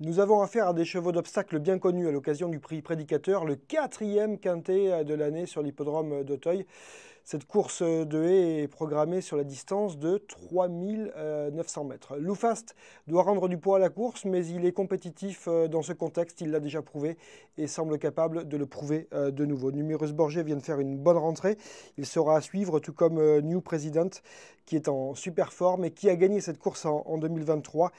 Nous avons affaire à des chevaux d'obstacle bien connus à l'occasion du prix Prédicateur, le 4e quintet de l'année sur l'hippodrome d'Auteuil. Cette course de haie est programmée sur la distance de 3900 mètres. Loufast doit rendre du poids à la course, mais il est compétitif dans ce contexte, il l'a déjà prouvé et semble capable de le prouver de nouveau. Numerus Borget vient de faire une bonne rentrée, il sera à suivre, tout comme New President, qui est en super forme et qui a gagné cette course en 2023.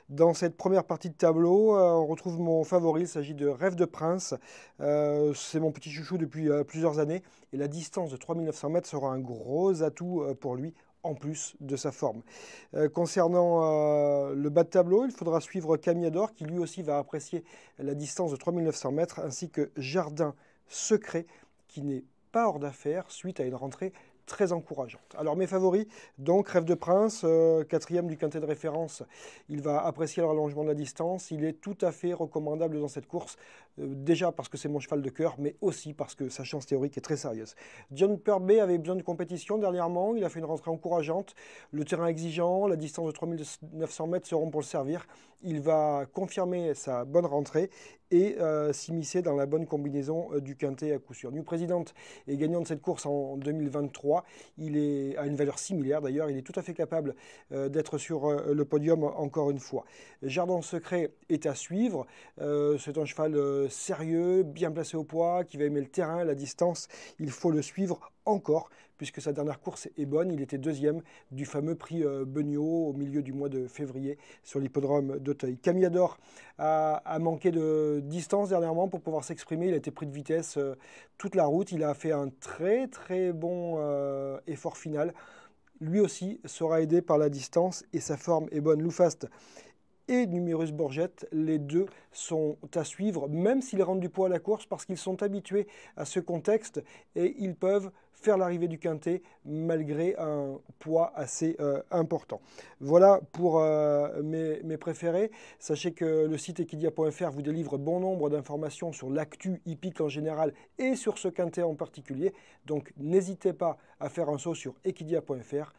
Dans cette première partie de tableau, on retrouve mon favori, il s'agit de Rêve de Prince. C'est mon petit chouchou depuis plusieurs années et la distance de 3900 mètres sera un gros atout pour lui en plus de sa forme. Concernant le bas de tableau, il faudra suivre Camiador qui lui aussi va apprécier la distance de 3900 mètres ainsi que Jardin Secret qui n'est pas hors d'affaire suite à une rentrée très encourageante. Alors mes favoris, donc Rêve de Prince, 4e du quintet de référence, il va apprécier le rallongement de la distance, il est tout à fait recommandable dans cette course, déjà parce que c'est mon cheval de cœur, mais aussi parce que sa chance théorique est très sérieuse. John Perby avait besoin de compétition dernièrement, il a fait une rentrée encourageante, le terrain exigeant, la distance de 3900 mètres seront pour le servir, il va confirmer sa bonne rentrée et s'immiscer dans la bonne combinaison du quintet à coup sûr. New President est gagnant de cette course en 2023. Il est à une valeur similaire d'ailleurs. Il est tout à fait capable d'être sur le podium encore une fois. Jardin Secret est à suivre. C'est un cheval sérieux, bien placé au poids, qui va aimer le terrain, la distance. Il faut le suivre encore puisque sa dernière course est bonne. Il était 2e du fameux prix Beugnot au milieu du mois de février sur l'hippodrome d'Auteuil. Camiador a manqué de distance dernièrement pour pouvoir s'exprimer. Il a été pris de vitesse toute la route. Il a fait un très très bon effort final. Lui aussi sera aidé par la distance et sa forme est bonne. Loufast et Numerus Borget, les deux sont à suivre, même s'ils rendent du poids à la course, parce qu'ils sont habitués à ce contexte et ils peuvent faire l'arrivée du quintet malgré un poids assez important. Voilà pour mes préférés. Sachez que le site equidia.fr vous délivre bon nombre d'informations sur l'actu hippique en général et sur ce quintet en particulier. Donc n'hésitez pas à faire un saut sur equidia.fr.